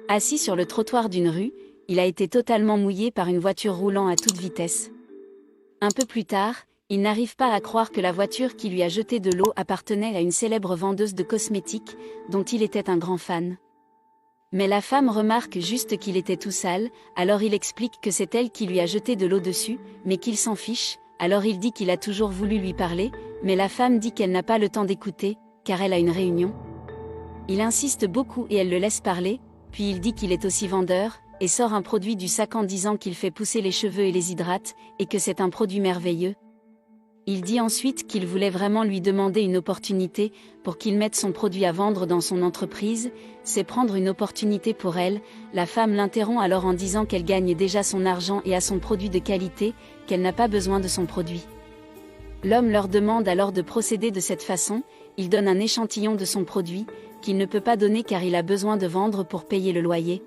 Assis sur le trottoir d'une rue, il a été totalement mouillé par une voiture roulant à toute vitesse. Un peu plus tard, il n'arrive pas à croire que la voiture qui lui a jeté de l'eau appartenait à une célèbre vendeuse de cosmétiques, dont il était un grand fan. Mais la femme remarque juste qu'il était tout sale, alors il explique que c'est elle qui lui a jeté de l'eau dessus, mais qu'il s'en fiche, alors il dit qu'il a toujours voulu lui parler, mais la femme dit qu'elle n'a pas le temps d'écouter, car elle a une réunion. Il insiste beaucoup et elle le laisse parler, puis il dit qu'il est aussi vendeur, et sort un produit du sac en disant qu'il fait pousser les cheveux et les hydrate, et que c'est un produit merveilleux. Il dit ensuite qu'il voulait vraiment lui demander une opportunité pour qu'il mette son produit à vendre dans son entreprise, c'est prendre une opportunité pour elle. La femme l'interrompt alors en disant qu'elle gagne déjà son argent et a son produit de qualité, qu'elle n'a pas besoin de son produit. L'homme leur demande alors de procéder de cette façon, il donne un échantillon de son produit, qu'il ne peut pas donner car il a besoin de vendre pour payer le loyer.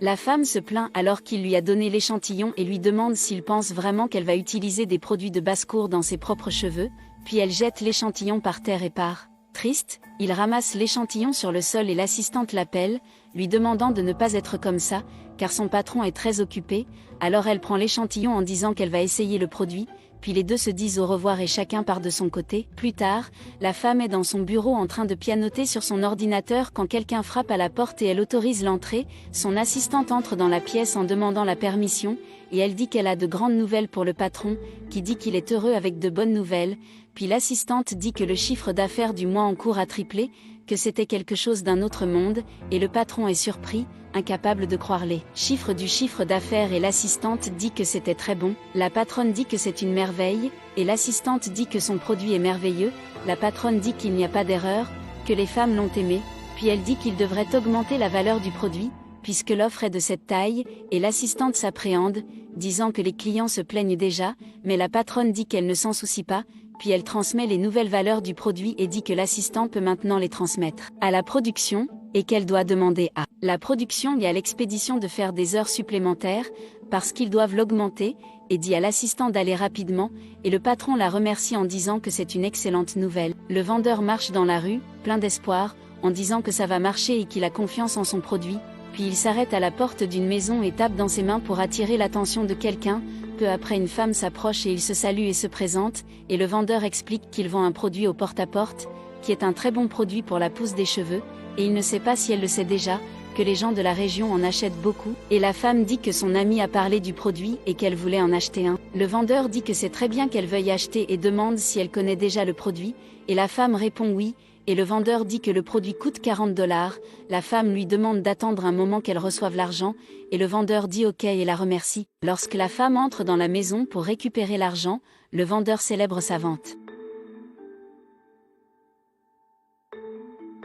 La femme se plaint alors qu'il lui a donné l'échantillon et lui demande s'il pense vraiment qu'elle va utiliser des produits de basse-cour dans ses propres cheveux, puis elle jette l'échantillon par terre et part. Triste, il ramasse l'échantillon sur le sol et l'assistante l'appelle, lui demandant de ne pas être comme ça, car son patron est très occupé, alors elle prend l'échantillon en disant qu'elle va essayer le produit, puis les deux se disent au revoir et chacun part de son côté. Plus tard, la femme est dans son bureau en train de pianoter sur son ordinateur quand quelqu'un frappe à la porte et elle autorise l'entrée, son assistante entre dans la pièce en demandant la permission, et elle dit qu'elle a de grandes nouvelles pour le patron, qui dit qu'il est heureux avec de bonnes nouvelles, puis l'assistante dit que le chiffre d'affaires du mois en cours a triplé, que c'était quelque chose d'un autre monde, et le patron est surpris, incapable de croire les chiffres du chiffre d'affaires et l'assistante dit que c'était très bon, la patronne dit que c'est une merveille, et l'assistante dit que son produit est merveilleux, la patronne dit qu'il n'y a pas d'erreur, que les femmes l'ont aimé, puis elle dit qu'il devrait augmenter la valeur du produit, puisque l'offre est de cette taille, et l'assistante s'appréhende, disant que les clients se plaignent déjà, mais la patronne dit qu'elle ne s'en soucie pas, puis elle transmet les nouvelles valeurs du produit et dit que l'assistant peut maintenant les transmettre à la production, et qu'elle doit demander à la production et à l'expédition de faire des heures supplémentaires, parce qu'ils doivent l'augmenter, et dit à l'assistant d'aller rapidement, et le patron la remercie en disant que c'est une excellente nouvelle. Le vendeur marche dans la rue, plein d'espoir, en disant que ça va marcher et qu'il a confiance en son produit, puis il s'arrête à la porte d'une maison et tape dans ses mains pour attirer l'attention de quelqu'un. Peu après une femme s'approche et il se salue et se présente, et le vendeur explique qu'il vend un produit au porte-à-porte, qui est un très bon produit pour la pousse des cheveux, et il ne sait pas si elle le sait déjà, que les gens de la région en achètent beaucoup, et la femme dit que son amie a parlé du produit et qu'elle voulait en acheter un. Le vendeur dit que c'est très bien qu'elle veuille acheter et demande si elle connaît déjà le produit, et la femme répond oui, et le vendeur dit que le produit coûte 40 $, la femme lui demande d'attendre un moment qu'elle reçoive l'argent, et le vendeur dit ok et la remercie. Lorsque la femme entre dans la maison pour récupérer l'argent, le vendeur célèbre sa vente.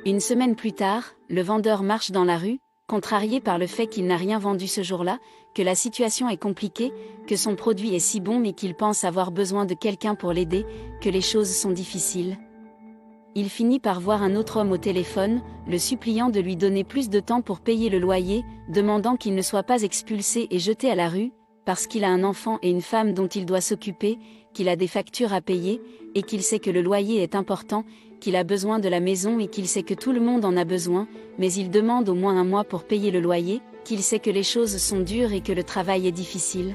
Une semaine plus tard, le vendeur marche dans la rue, contrarié par le fait qu'il n'a rien vendu ce jour-là, que la situation est compliquée, que son produit est si bon mais qu'il pense avoir besoin de quelqu'un pour l'aider, que les choses sont difficiles. Il finit par voir un autre homme au téléphone, le suppliant de lui donner plus de temps pour payer le loyer, demandant qu'il ne soit pas expulsé et jeté à la rue, parce qu'il a un enfant et une femme dont il doit s'occuper, qu'il a des factures à payer, et qu'il sait que le loyer est important, qu'il a besoin de la maison et qu'il sait que tout le monde en a besoin, mais il demande au moins un mois pour payer le loyer, qu'il sait que les choses sont dures et que le travail est difficile.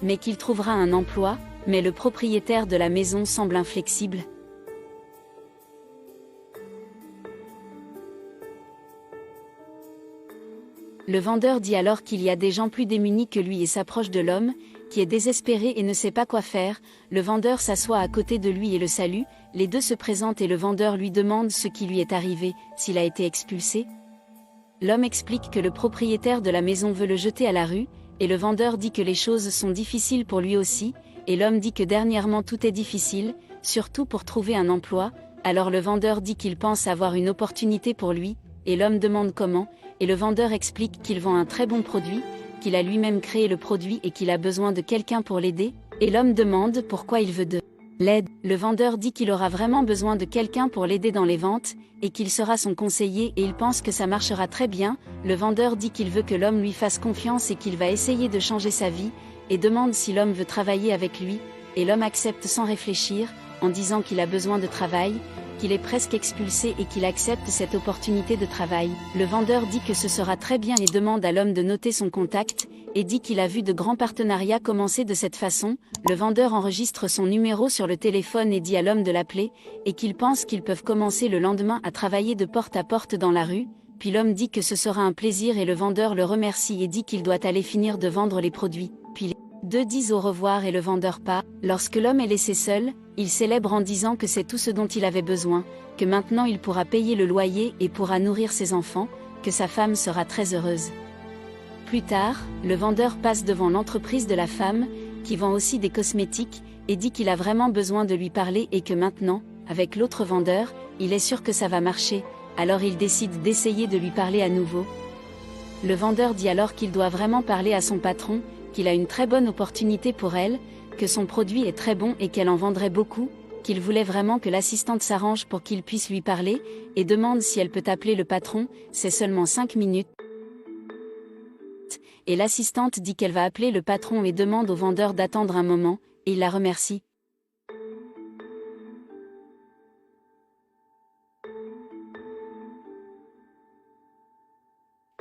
Mais qu'il trouvera un emploi, mais le propriétaire de la maison semble inflexible. Le vendeur dit alors qu'il y a des gens plus démunis que lui et s'approche de l'homme, qui est désespéré et ne sait pas quoi faire. Le vendeur s'assoit à côté de lui et le salue, les deux se présentent et le vendeur lui demande ce qui lui est arrivé, s'il a été expulsé. L'homme explique que le propriétaire de la maison veut le jeter à la rue, et le vendeur dit que les choses sont difficiles pour lui aussi, et l'homme dit que dernièrement tout est difficile, surtout pour trouver un emploi. Alors le vendeur dit qu'il pense avoir une opportunité pour lui, et l'homme demande comment, et le vendeur explique qu'il vend un très bon produit, qu'il a lui-même créé le produit et qu'il a besoin de quelqu'un pour l'aider, et l'homme demande pourquoi il veut de l'aide. Le vendeur dit qu'il aura vraiment besoin de quelqu'un pour l'aider dans les ventes, et qu'il sera son conseiller et il pense que ça marchera très bien. Le vendeur dit qu'il veut que l'homme lui fasse confiance et qu'il va essayer de changer sa vie, et demande si l'homme veut travailler avec lui, et l'homme accepte sans réfléchir, en disant qu'il a besoin de travail, qu'il est presque expulsé et qu'il accepte cette opportunité de travail. Le vendeur dit que ce sera très bien et demande à l'homme de noter son contact, et dit qu'il a vu de grands partenariats commencer de cette façon. Le vendeur enregistre son numéro sur le téléphone et dit à l'homme de l'appeler, et qu'il pense qu'ils peuvent commencer le lendemain à travailler de porte à porte dans la rue. Puis l'homme dit que ce sera un plaisir et le vendeur le remercie et dit qu'il doit aller finir de vendre les produits. Puis les deux disent au revoir et le vendeur part. Lorsque l'homme est laissé seul, il célèbre en disant que c'est tout ce dont il avait besoin, que maintenant il pourra payer le loyer et pourra nourrir ses enfants, que sa femme sera très heureuse. Plus tard, le vendeur passe devant l'entreprise de la femme, qui vend aussi des cosmétiques, et dit qu'il a vraiment besoin de lui parler et que maintenant, avec l'autre vendeur, il est sûr que ça va marcher. Alors il décide d'essayer de lui parler à nouveau. Le vendeur dit alors qu'il doit vraiment parler à son patron, qu'il a une très bonne opportunité pour elle, que son produit est très bon et qu'elle en vendrait beaucoup, qu'il voulait vraiment que l'assistante s'arrange pour qu'il puisse lui parler, et demande si elle peut appeler le patron, c'est seulement 5 minutes. Et l'assistante dit qu'elle va appeler le patron et demande au vendeur d'attendre un moment, et il la remercie.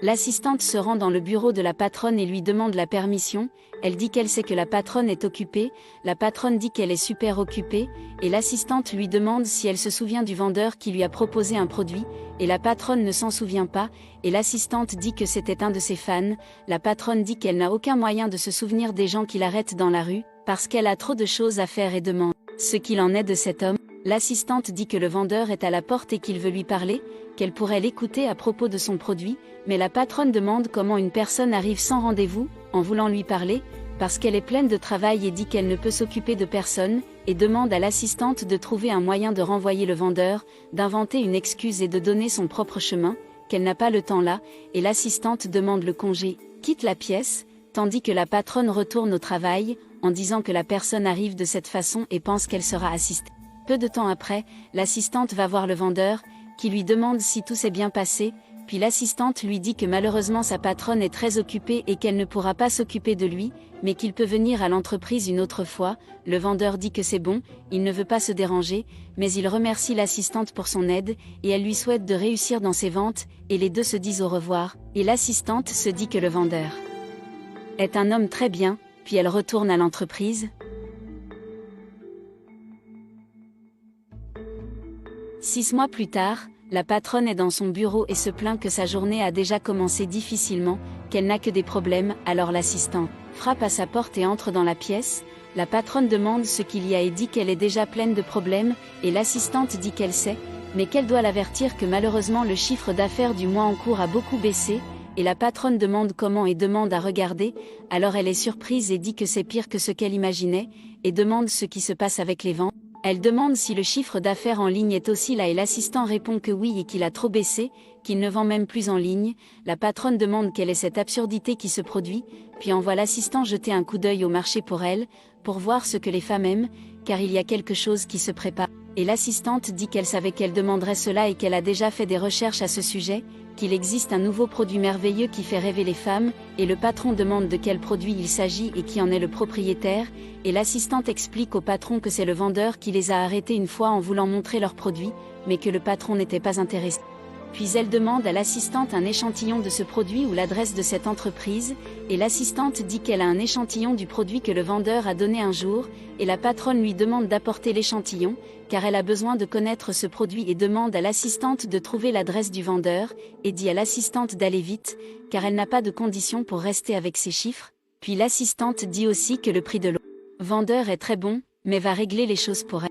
L'assistante se rend dans le bureau de la patronne et lui demande la permission. Elle dit qu'elle sait que la patronne est occupée, la patronne dit qu'elle est super occupée, et l'assistante lui demande si elle se souvient du vendeur qui lui a proposé un produit, et la patronne ne s'en souvient pas, et l'assistante dit que c'était un de ses fans. La patronne dit qu'elle n'a aucun moyen de se souvenir des gens qui l'arrêtent dans la rue, parce qu'elle a trop de choses à faire et demande ce qu'il en est de cet homme. L'assistante dit que le vendeur est à la porte et qu'il veut lui parler, qu'elle pourrait l'écouter à propos de son produit, mais la patronne demande comment une personne arrive sans rendez-vous, en voulant lui parler, parce qu'elle est pleine de travail et dit qu'elle ne peut s'occuper de personne, et demande à l'assistante de trouver un moyen de renvoyer le vendeur, d'inventer une excuse et de donner son propre chemin, qu'elle n'a pas le temps là, et l'assistante demande le congé, quitte la pièce, tandis que la patronne retourne au travail, en disant que la personne arrive de cette façon et pense qu'elle sera assistée. Peu de temps après, l'assistante va voir le vendeur, qui lui demande si tout s'est bien passé, puis l'assistante lui dit que malheureusement sa patronne est très occupée et qu'elle ne pourra pas s'occuper de lui, mais qu'il peut venir à l'entreprise une autre fois. Le vendeur dit que c'est bon, il ne veut pas se déranger, mais il remercie l'assistante pour son aide, et elle lui souhaite de réussir dans ses ventes, et les deux se disent au revoir, et l'assistante se dit que le vendeur est un homme très bien, puis elle retourne à l'entreprise. 6 mois plus tard, la patronne est dans son bureau et se plaint que sa journée a déjà commencé difficilement, qu'elle n'a que des problèmes. Alors l'assistant frappe à sa porte et entre dans la pièce. La patronne demande ce qu'il y a et dit qu'elle est déjà pleine de problèmes, et l'assistante dit qu'elle sait, mais qu'elle doit l'avertir que malheureusement le chiffre d'affaires du mois en cours a beaucoup baissé, et la patronne demande comment et demande à regarder. Alors elle est surprise et dit que c'est pire que ce qu'elle imaginait, et demande ce qui se passe avec les ventes. Elle demande si le chiffre d'affaires en ligne est aussi là et l'assistant répond que oui et qu'il a trop baissé, qu'il ne vend même plus en ligne. La patronne demande quelle est cette absurdité qui se produit, puis envoie l'assistant jeter un coup d'œil au marché pour elle, pour voir ce que les femmes aiment, car il y a quelque chose qui se prépare. Et l'assistante dit qu'elle savait qu'elle demanderait cela et qu'elle a déjà fait des recherches à ce sujet, qu'il existe un nouveau produit merveilleux qui fait rêver les femmes, et le patron demande de quel produit il s'agit et qui en est le propriétaire, et l'assistante explique au patron que c'est le vendeur qui les a arrêtés une fois en voulant montrer leur produit, mais que le patron n'était pas intéressé. Puis elle demande à l'assistante un échantillon de ce produit ou l'adresse de cette entreprise, et l'assistante dit qu'elle a un échantillon du produit que le vendeur a donné un jour, et la patronne lui demande d'apporter l'échantillon, car elle a besoin de connaître ce produit et demande à l'assistante de trouver l'adresse du vendeur, et dit à l'assistante d'aller vite, car elle n'a pas de condition pour rester avec ces chiffres. Puis l'assistante dit aussi que le prix de l'autre vendeur est très bon, mais va régler les choses pour elle.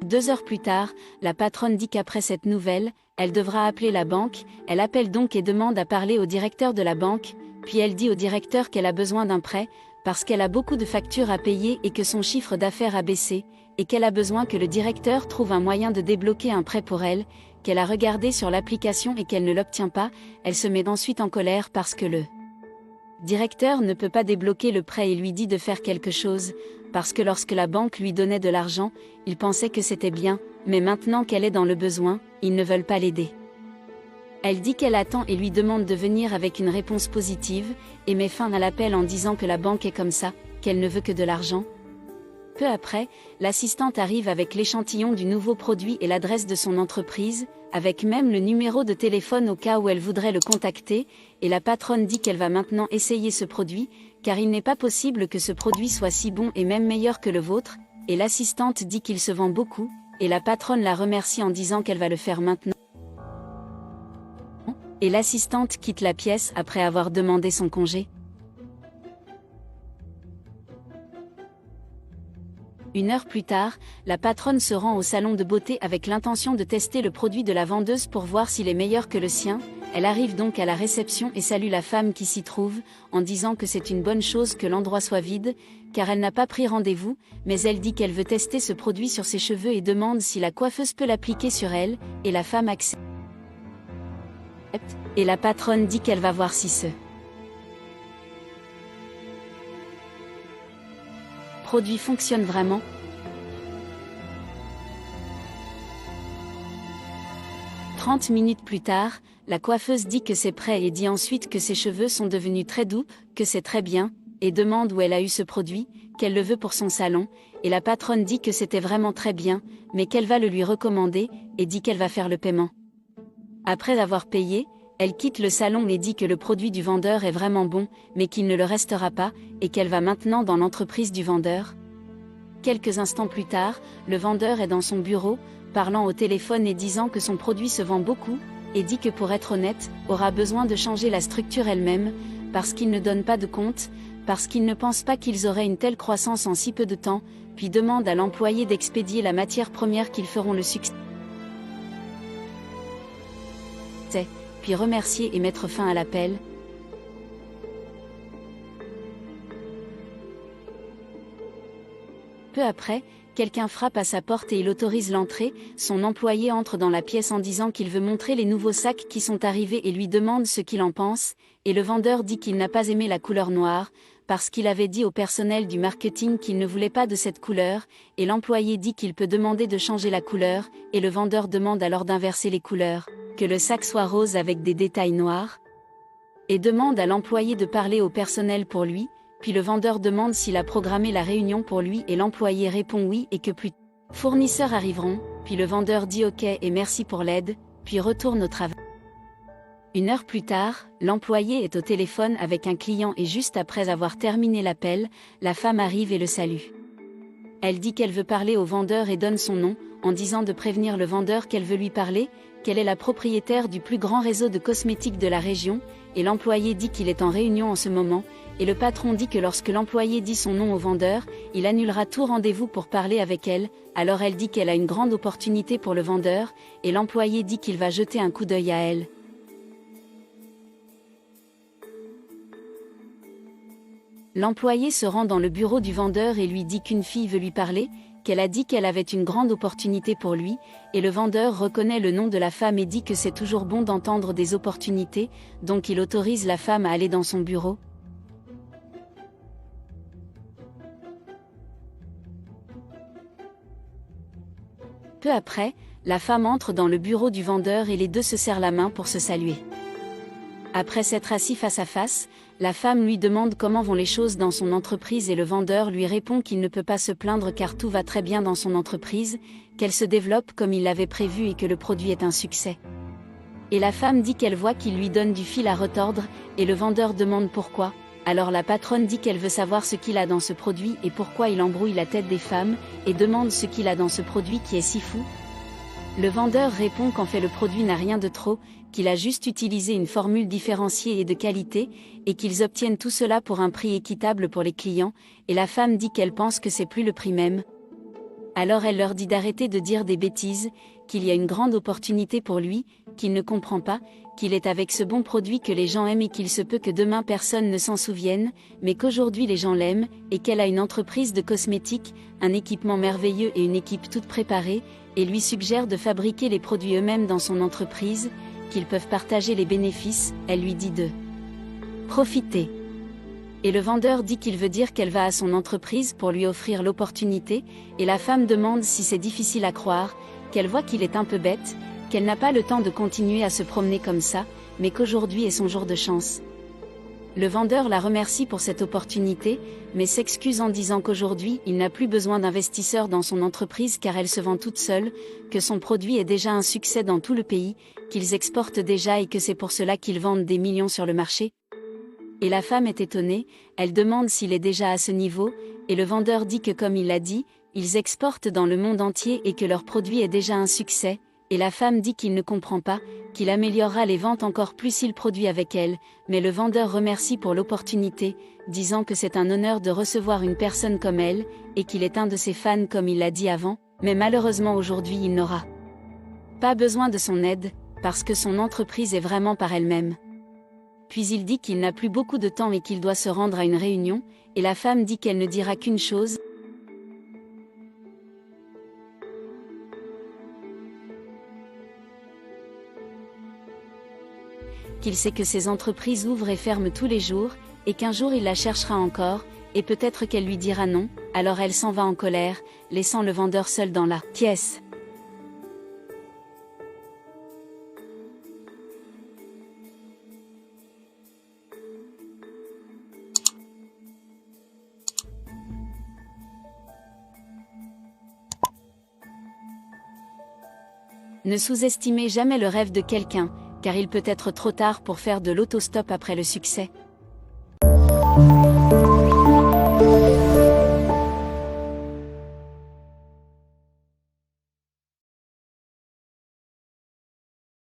2 heures plus tard, la patronne dit qu'après cette nouvelle, elle devra appeler la banque. Elle appelle donc et demande à parler au directeur de la banque, puis elle dit au directeur qu'elle a besoin d'un prêt, parce qu'elle a beaucoup de factures à payer et que son chiffre d'affaires a baissé, et qu'elle a besoin que le directeur trouve un moyen de débloquer un prêt pour elle, qu'elle a regardé sur l'application et qu'elle ne l'obtient pas. Elle se met ensuite en colère parce que le directeur ne peut pas débloquer le prêt et lui dit de faire quelque chose, parce que lorsque la banque lui donnait de l'argent, il pensait que c'était bien, mais maintenant qu'elle est dans le besoin, ils ne veulent pas l'aider. Elle dit qu'elle attend et lui demande de venir avec une réponse positive, et met fin à l'appel en disant que la banque est comme ça, qu'elle ne veut que de l'argent. Peu après, l'assistante arrive avec l'échantillon du nouveau produit et l'adresse de son entreprise, avec même le numéro de téléphone au cas où elle voudrait le contacter, et la patronne dit qu'elle va maintenant essayer ce produit, car il n'est pas possible que ce produit soit si bon et même meilleur que le vôtre, et l'assistante dit qu'il se vend beaucoup, et la patronne la remercie en disant qu'elle va le faire maintenant. Et l'assistante quitte la pièce après avoir demandé son congé. Une heure plus tard, la patronne se rend au salon de beauté avec l'intention de tester le produit de la vendeuse pour voir s'il est meilleur que le sien. Elle arrive donc à la réception et salue la femme qui s'y trouve, en disant que c'est une bonne chose que l'endroit soit vide, car elle n'a pas pris rendez-vous, mais elle dit qu'elle veut tester ce produit sur ses cheveux et demande si la coiffeuse peut l'appliquer sur elle, et la femme accepte. Et la patronne dit qu'elle va voir si ce produit fonctionne vraiment. « 30 minutes plus tard, la coiffeuse dit que c'est prêt et dit ensuite que ses cheveux sont devenus très doux, que c'est très bien, et demande où elle a eu ce produit, qu'elle le veut pour son salon, et la patronne dit que c'était vraiment très bien, mais qu'elle va le lui recommander, et dit qu'elle va faire le paiement. Après avoir payé, elle quitte le salon et dit que le produit du vendeur est vraiment bon, mais qu'il ne le restera pas, et qu'elle va maintenant dans l'entreprise du vendeur. Quelques instants plus tard, le vendeur est dans son bureau, parlant au téléphone et disant que son produit se vend beaucoup, et dit que pour être honnête, aura besoin de changer la structure elle-même, parce qu'il ne donne pas de compte, parce qu'il ne pense pas qu'ils auraient une telle croissance en si peu de temps, puis demande à l'employé d'expédier la matière première qu'ils feront le succès. Puis remercier et mettre fin à l'appel. Peu après, quelqu'un frappe à sa porte et il autorise l'entrée. Son employé entre dans la pièce en disant qu'il veut montrer les nouveaux sacs qui sont arrivés et lui demande ce qu'il en pense, et le vendeur dit qu'il n'a pas aimé la couleur noire, parce qu'il avait dit au personnel du marketing qu'il ne voulait pas de cette couleur, et l'employé dit qu'il peut demander de changer la couleur, et le vendeur demande alors d'inverser les couleurs, que le sac soit rose avec des détails noirs, et demande à l'employé de parler au personnel pour lui, puis le vendeur demande s'il a programmé la réunion pour lui et l'employé répond oui et que plus fournisseurs arriveront, puis le vendeur dit ok et merci pour l'aide, puis retourne au travail. Une heure plus tard, l'employé est au téléphone avec un client et juste après avoir terminé l'appel, la femme arrive et le salue. Elle dit qu'elle veut parler au vendeur et donne son nom, en disant de prévenir le vendeur qu'elle veut lui parler, qu'elle est la propriétaire du plus grand réseau de cosmétiques de la région, et l'employé dit qu'il est en réunion en ce moment, et le patron dit que lorsque l'employé dit son nom au vendeur, il annulera tout rendez-vous pour parler avec elle, alors elle dit qu'elle a une grande opportunité pour le vendeur, et l'employé dit qu'il va jeter un coup d'œil à elle. L'employé se rend dans le bureau du vendeur et lui dit qu'une fille veut lui parler, qu'elle a dit qu'elle avait une grande opportunité pour lui, et le vendeur reconnaît le nom de la femme et dit que c'est toujours bon d'entendre des opportunités, donc il autorise la femme à aller dans son bureau. Peu après, la femme entre dans le bureau du vendeur et les deux se serrent la main pour se saluer. Après s'être assis face à face, la femme lui demande comment vont les choses dans son entreprise et le vendeur lui répond qu'il ne peut pas se plaindre car tout va très bien dans son entreprise, qu'elle se développe comme il l'avait prévu et que le produit est un succès. Et la femme dit qu'elle voit qu'il lui donne du fil à retordre, et le vendeur demande pourquoi. Alors la patronne dit qu'elle veut savoir ce qu'il a dans ce produit et pourquoi il embrouille la tête des femmes, et demande ce qu'il a dans ce produit qui est si fou. Le vendeur répond qu'en fait le produit n'a rien de trop, qu'il a juste utilisé une formule différenciée et de qualité, et qu'ils obtiennent tout cela pour un prix équitable pour les clients, et la femme dit qu'elle pense que c'est plus le prix même. Alors elle leur dit d'arrêter de dire des bêtises, qu'il y a une grande opportunité pour lui, qu'il ne comprend pas, qu'il est avec ce bon produit que les gens aiment et qu'il se peut que demain personne ne s'en souvienne, mais qu'aujourd'hui les gens l'aiment, et qu'elle a une entreprise de cosmétiques, un équipement merveilleux et une équipe toute préparée, et lui suggère de fabriquer les produits eux-mêmes dans son entreprise, qu'ils peuvent partager les bénéfices, elle lui dit de profiter. Et le vendeur dit qu'il veut dire qu'elle va à son entreprise pour lui offrir l'opportunité, et la femme demande si c'est difficile à croire, qu'elle voit qu'il est un peu bête, qu'elle n'a pas le temps de continuer à se promener comme ça, mais qu'aujourd'hui est son jour de chance. Le vendeur la remercie pour cette opportunité, mais s'excuse en disant qu'aujourd'hui il n'a plus besoin d'investisseurs dans son entreprise car elle se vend toute seule, que son produit est déjà un succès dans tout le pays, qu'ils exportent déjà et que c'est pour cela qu'ils vendent des millions sur le marché. Et la femme est étonnée, elle demande s'il est déjà à ce niveau, et le vendeur dit que comme il l'a dit, ils exportent dans le monde entier et que leur produit est déjà un succès, et la femme dit qu'il ne comprend pas, qu'il améliorera les ventes encore plus s'il produit avec elle, mais le vendeur remercie pour l'opportunité, disant que c'est un honneur de recevoir une personne comme elle, et qu'il est un de ses fans comme il l'a dit avant, mais malheureusement aujourd'hui il n'aura pas besoin de son aide, parce que son entreprise est vraiment par elle-même. Puis il dit qu'il n'a plus beaucoup de temps et qu'il doit se rendre à une réunion, et la femme dit qu'elle ne dira qu'une chose, qu'il sait que ses entreprises ouvrent et ferment tous les jours, et qu'un jour il la cherchera encore, et peut-être qu'elle lui dira non, alors elle s'en va en colère, laissant le vendeur seul dans la pièce. Ne sous-estimez jamais le rêve de quelqu'un, car il peut être trop tard pour faire de l'autostop après le succès.